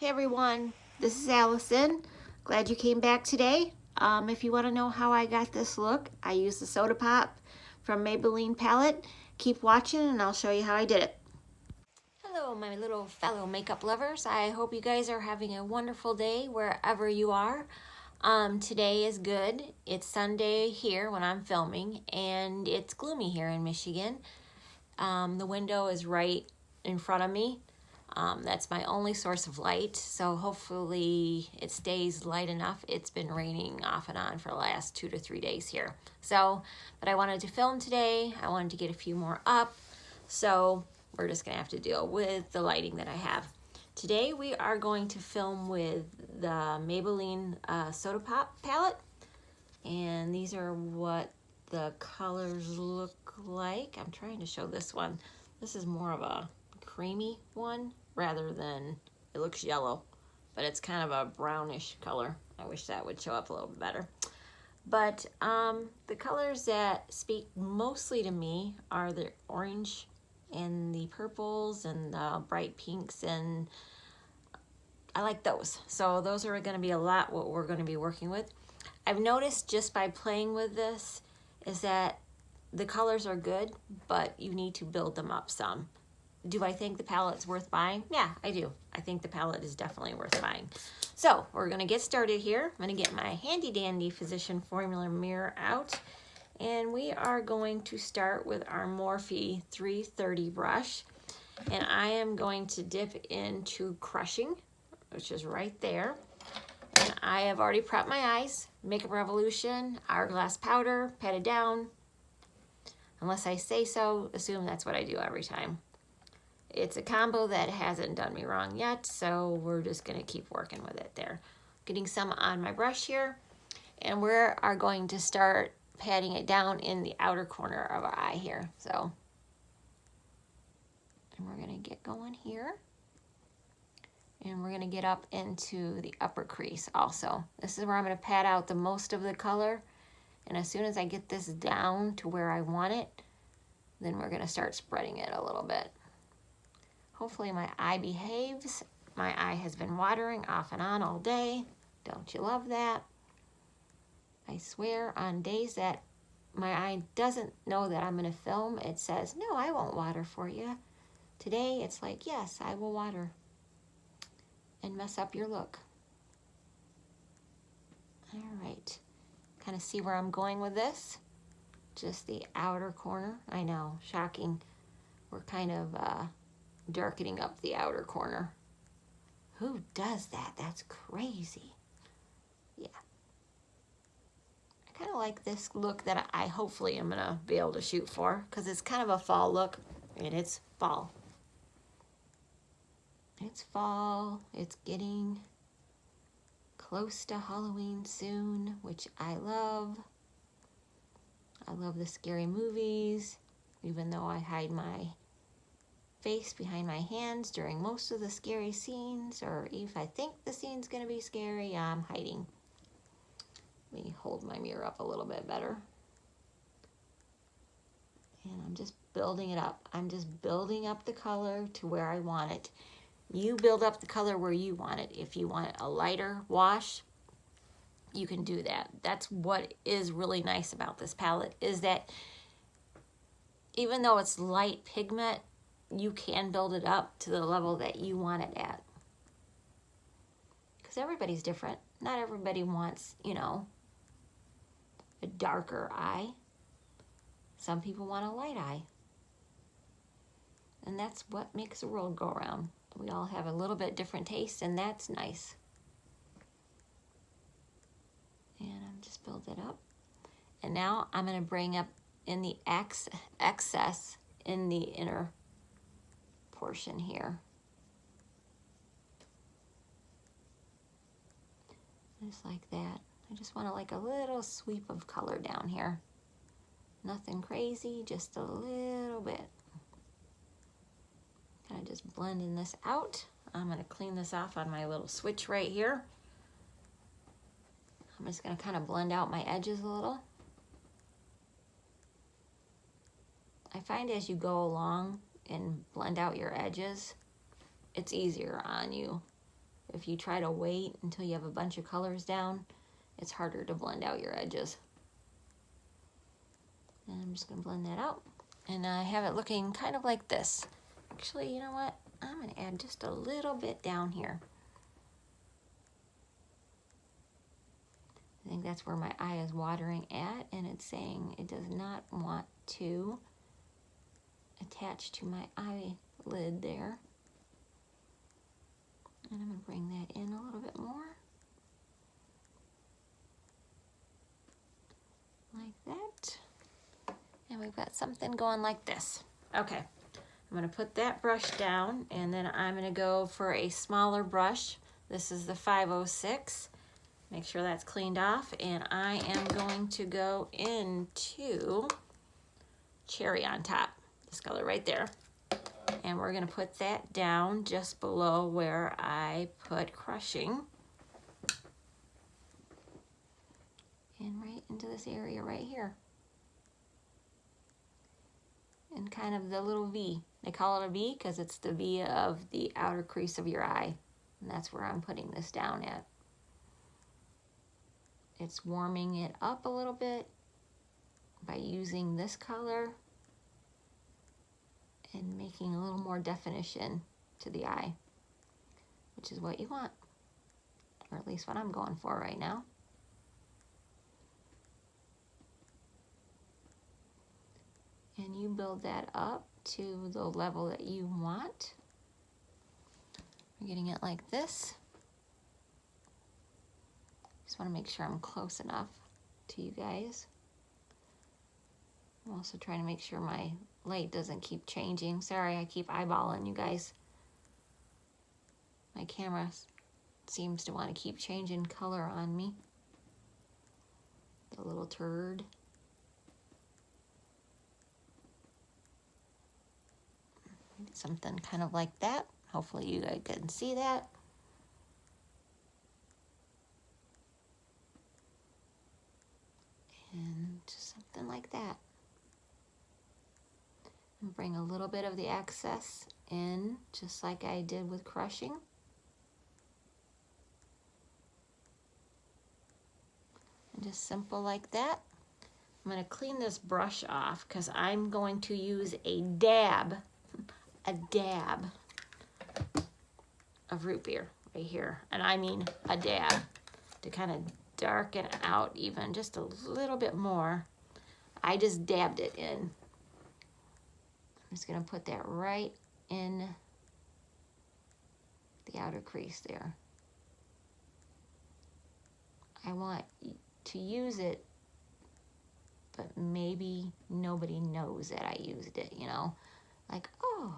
Hey everyone, this is Allison. Glad you came back today. If you want to know how I got this look, I used the Soda Pop from Maybelline palette. Keep watching and I'll show you how I did it. Hello my little fellow makeup lovers. I hope you guys are having a wonderful day wherever you are. Today is good. It's Sunday here when I'm filming and it's gloomy here in Michigan. The window is right in front of me. That's my only source of light, so hopefully it stays light enough. It's been raining off and on for the last 2 to 3 days here. But I wanted to film today. I wanted to get a few more up, so we're just gonna have to deal with the lighting that I have. Today we are going to film with the Maybelline Soda Pop palette, and these are what the colors look like. I'm trying to show this one. This is more of a creamy one rather than, it looks yellow, but it's kind of a brownish color. I wish that would show up a little bit better. But the colors that speak mostly to me are the orange and the purples and the bright pinks, and I like those. So those are going to be a lot what we're going to be working with. I've noticed just by playing with this is that the colors are good, but you need to build them up some. Do I think the palette's worth buying? Yeah, I do. I think the palette is definitely worth buying. So we're gonna get started here. I'm gonna get my handy dandy Physician Formula mirror out, and we are going to start with our Morphe 330 brush, and I am going to dip into Crushing, which is right there. And I have already prepped my eyes. Makeup Revolution, Hourglass powder, pat it down. Unless I say so, assume that's what I do every time. It's a combo that hasn't done me wrong yet, so we're just gonna keep working with it there. Getting some on my brush here, and we are going to start patting it down in the outer corner of our eye here. So, and we're gonna get going here. And we're gonna get up into the upper crease also. This is where I'm gonna pat out the most of the color, and as soon as I get this down to where I want it, then we're gonna start spreading it a little bit. Hopefully my eye behaves. My eye has been watering off and on all day. Don't you love that? I swear on days that my eye doesn't know that I'm gonna film, it says, no, I won't water for you. Today it's like, yes, I will water and mess up your look. All right, kind of see where I'm going with this. Just the outer corner. I know, shocking. We're kind of darkening up the outer corner. Who does that? That's crazy. Yeah. I kind of like this look that I hopefully am gonna be able to shoot for, because it's kind of a fall look, and it's fall. It's fall. It's getting close to Halloween soon, which I love. I love the scary movies, even though I hide my face behind my hands during most of the scary scenes, or if I think the scene's gonna be scary, I'm hiding. Let me hold my mirror up a little bit better. And I'm just building it up. I'm just building up the color to where I want it. You build up the color where you want it. If you want a lighter wash, you can do that. That's what is really nice about this palette, is that even though it's light pigment, you can build it up to the level that you want it at. Because everybody's different. Not everybody wants, you know, a darker eye. Some people want a light eye. And that's what makes the world go around. We all have a little bit different taste, and that's nice. And I'm just build it up. And now I'm gonna bring up in the excess in the inner portion here. Just like that. I just want like a little sweep of color down here. Nothing crazy, just a little bit. Kind of just blending this out. I'm gonna clean this off on my little switch right here. I'm just gonna kind of blend out my edges a little. I find as you go along and blend out your edges, it's easier on you If you try to wait until you have a bunch of colors down, it's harder to blend out your edges. And I'm just gonna blend that out. And I have it looking kind of like this. Actually, you know what? I'm gonna add just a little bit down here. I think that's where my eye is watering at, and it's saying it does not want to attach to my eyelid there. And I'm gonna bring that in a little bit more. Like that. And we've got something going like this. Okay, I'm gonna put that brush down, and then I'm gonna go for a smaller brush. This is the 506. Make sure that's cleaned off, and I am going to go into Cherry on Top, this color right there. And we're gonna put that down just below where I put Crushing. And right into this area right here. And kind of the little V. They call it a V because it's the V of the outer crease of your eye. And that's where I'm putting this down at. It's warming it up a little bit by using this color and making a little more definition to the eye, which is what you want, or at least what I'm going for right now. And you build that up to the level that you want. We're getting it like this. Just want to make sure I'm close enough to you guys. I'm also trying to make sure my light doesn't keep changing. Sorry, I keep eyeballing you guys. My camera seems to want to keep changing color on me. The little turd. Something kind of like that. Hopefully you guys can see that. And just something like that. And bring a little bit of the excess in, just like I did with Crushing. And just simple like that. I'm going to clean this brush off because I'm going to use a dab of root beer right here. And I mean a dab to kind of darken out even just a little bit more. I just dabbed it in. I'm just going to put that right in the outer crease there. I want to use it, but maybe nobody knows that I used it, you know? Like, oh,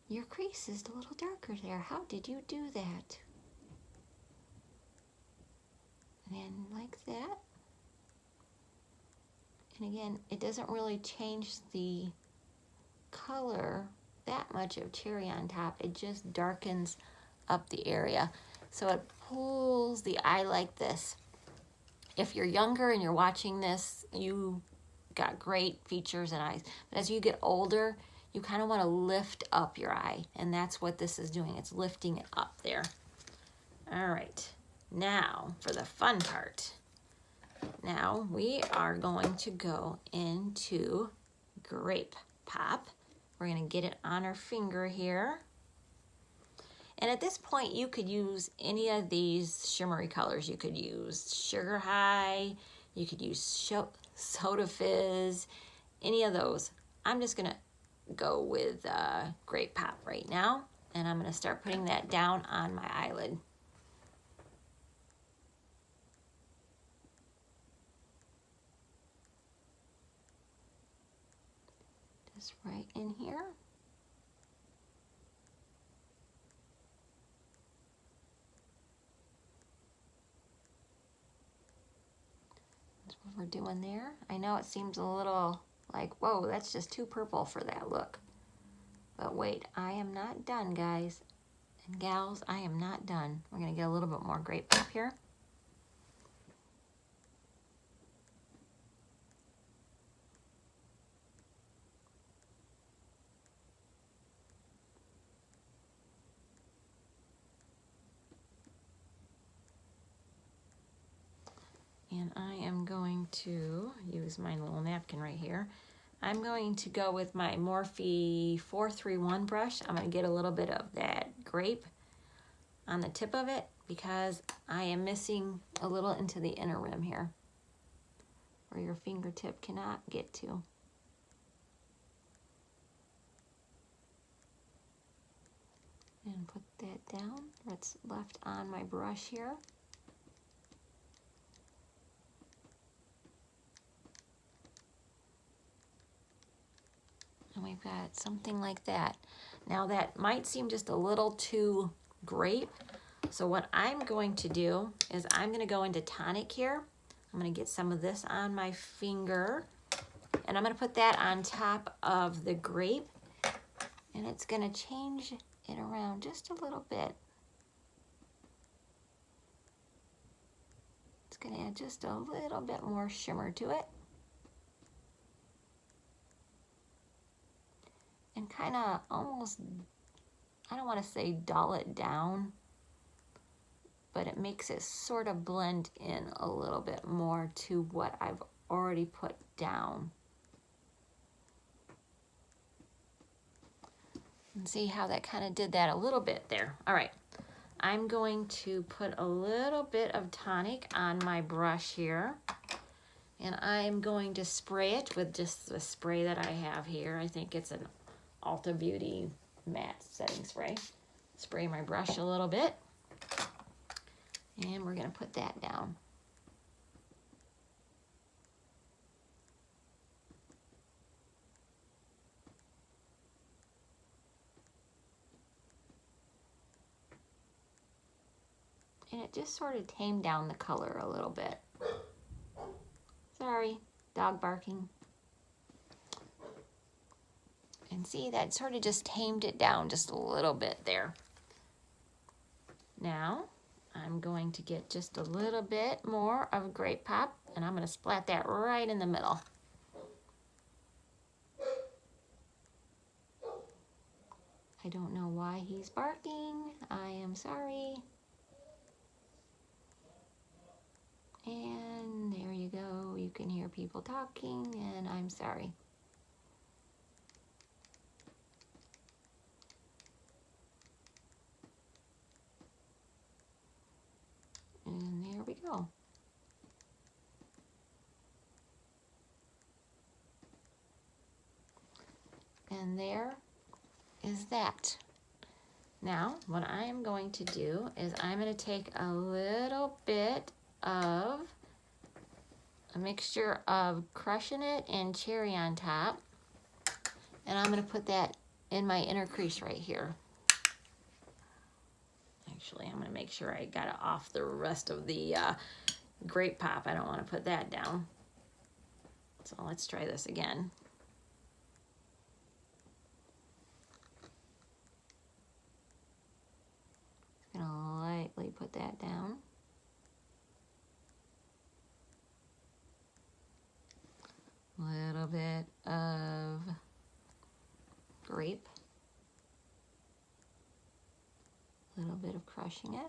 your crease is a little darker there. How did you do that? And like that. And again, it doesn't really change the color that much of Cherry on Top. It just darkens up the area. So it pulls the eye like this. If you're younger and you're watching this, you got great features and eyes. But as you get older, you kind of want to lift up your eye. And that's what this is doing. It's lifting it up there. All right. Now for the fun part. Now we are going to go into Grape Pop. We're going to get it on our finger here. And at this point, you could use any of these shimmery colors. You could use Sugar High, you could use Soda Fizz, any of those. I'm just going to go with Grape Pop right now. And I'm going to start putting that down on my eyelid. Just right in here. That's what we're doing there. I know it seems a little like, whoa, that's just too purple for that look. But wait, I am not done, guys and gals. I am not done. We're going to get a little bit more Grape Pop here. And I am going to use my little napkin right here. I'm going to go with my Morphe 431 brush. I'm going to get a little bit of that grape on the tip of it because I am missing a little into the inner rim here where your fingertip cannot get to. And put that down. That's left on my brush here. And we've got something like that. Now that might seem just a little too grape. So what I'm going to do is I'm going to go into tonic here. I'm going to get some of this on my finger. And I'm going to put that on top of the grape. And it's going to change it around just a little bit. It's going to add just a little bit more shimmer to it. And kind of almost, I don't want to say dull it down, but it makes it sort of blend in a little bit more to what I've already put down. And see how that kind of did that a little bit there. All right, I'm going to put a little bit of tonic on my brush here. And I'm going to spray it with just the spray that I have here. I think it's an Ulta Beauty matte setting spray. Spray my brush a little bit. And we're going to put that down. And it just sort of tamed down the color a little bit. Sorry, dog barking. And see, that sort of just tamed it down just a little bit there. Now, I'm going to get just a little bit more of Grape Pop, and I'm going to splat that right in the middle. I don't know why he's barking. I am sorry. And there you go. You can hear people talking, and I'm sorry. And there we go. And there is that. Now, what I am going to do is I'm going to take a little bit of a mixture of Crushing It and Cherry on top. And I'm going to put that in my inner crease right here. Actually, I'm going to make sure I got it off the rest of the Grape Pop. I don't want to put that down. So let's try this again. Just going to lightly put that down. A little bit of grape. A little bit of Crushing It.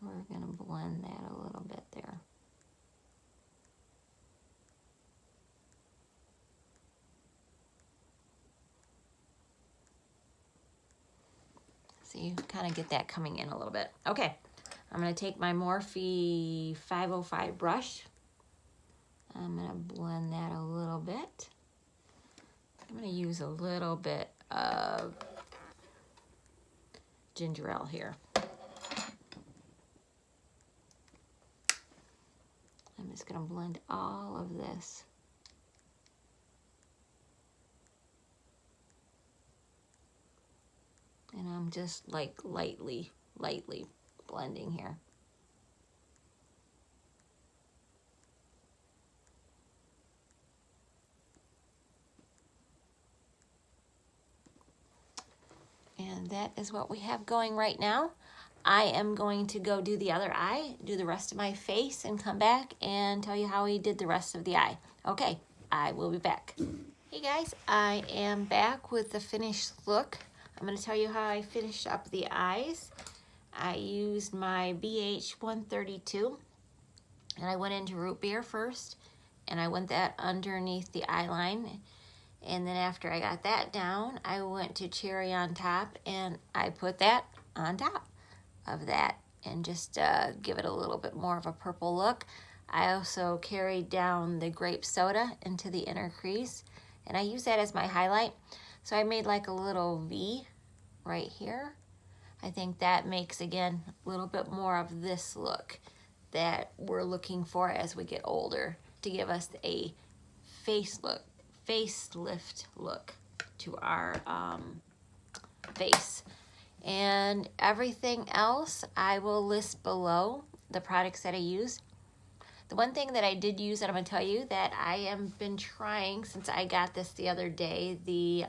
We're going to blend that a little bit there. So you kind of get that coming in a little bit. Okay, I'm going to take my Morphe 505 brush. I'm going to blend that a little bit. I'm going to use a little bit of ginger ale here. I'm just going to blend all of this. And I'm just like lightly blending here. And that is what we have going right now. I am going to go do the other eye, do the rest of my face, and come back and tell you how we did the rest of the eye. Okay, I will be back. Hey guys, I am back with the finished look. I'm going to tell you how I finished up the eyes. I used my BH 132 and I went into root beer first and I went that underneath the eye line. And then after I got that down, I went to cherry on top and I put that on top of that and just give it a little bit more of a purple look. I also carried down the grape soda into the inner crease and I use that as my highlight. So I made like a little V right here. I think that makes, again, a little bit more of this look that we're looking for as we get older to give us a facelift look to our face. And everything else I will list below, the products that I use. The one thing that I did use that I'm going to tell you that I have been trying since I got this the other day, the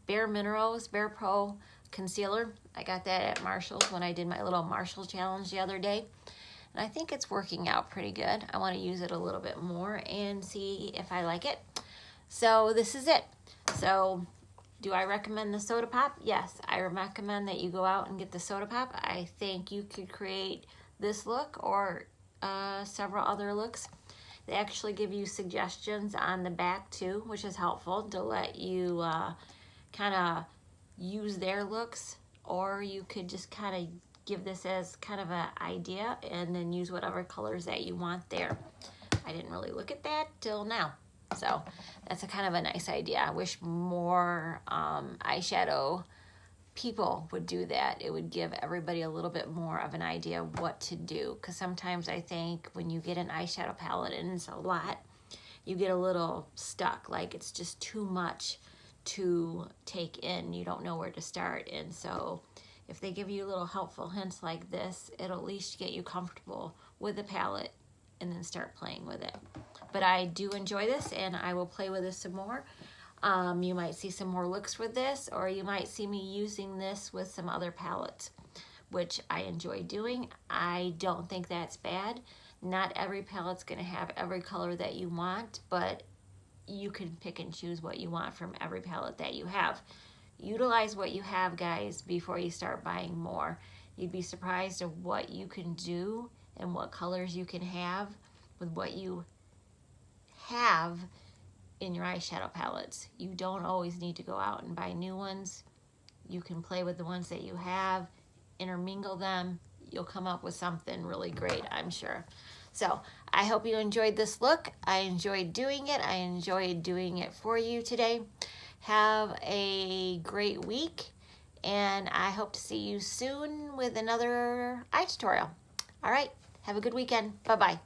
bareMinerals Bare Pro Concealer. I got that at Marshall's when I did my little Marshall challenge the other day. And I think it's working out pretty good. I want to use it a little bit more and see if I like it. So this is it. So do I recommend the soda pop? Yes, I recommend that you go out and get the soda pop. I think you could create this look or several other looks. They actually give you suggestions on the back too, which is helpful to let you kind of use their looks, or you could just kind of give this as kind of an idea and then use whatever colors that you want there. I didn't really look at that till now. So that's a kind of a nice idea. I wish more eyeshadow people would do that. It would give everybody a little bit more of an idea of what to do. Because sometimes I think when you get an eyeshadow palette and it's a lot, you get a little stuck. Like it's just too much to take in. You don't know where to start. And so if they give you little helpful hints like this, it'll at least get you comfortable with the palette and then start playing with it. But I do enjoy this and I will play with this some more. You might see some more looks with this, or you might see me using this with some other palettes, which I enjoy doing. I don't think that's bad. Not every palette's gonna have every color that you want, but you can pick and choose what you want from every palette that you have. Utilize what you have, guys, before you start buying more. You'd be surprised at what you can do and what colors you can have with what you have in your eyeshadow palettes. You don't always need to go out and buy new ones. You can play with the ones that you have, intermingle them. You'll come up with something really great, I'm sure. So I hope you enjoyed this look. I enjoyed doing it. I enjoyed doing it for you today. Have a great week, and I hope to see you soon with another eye tutorial. All right, have a good weekend. Bye-bye.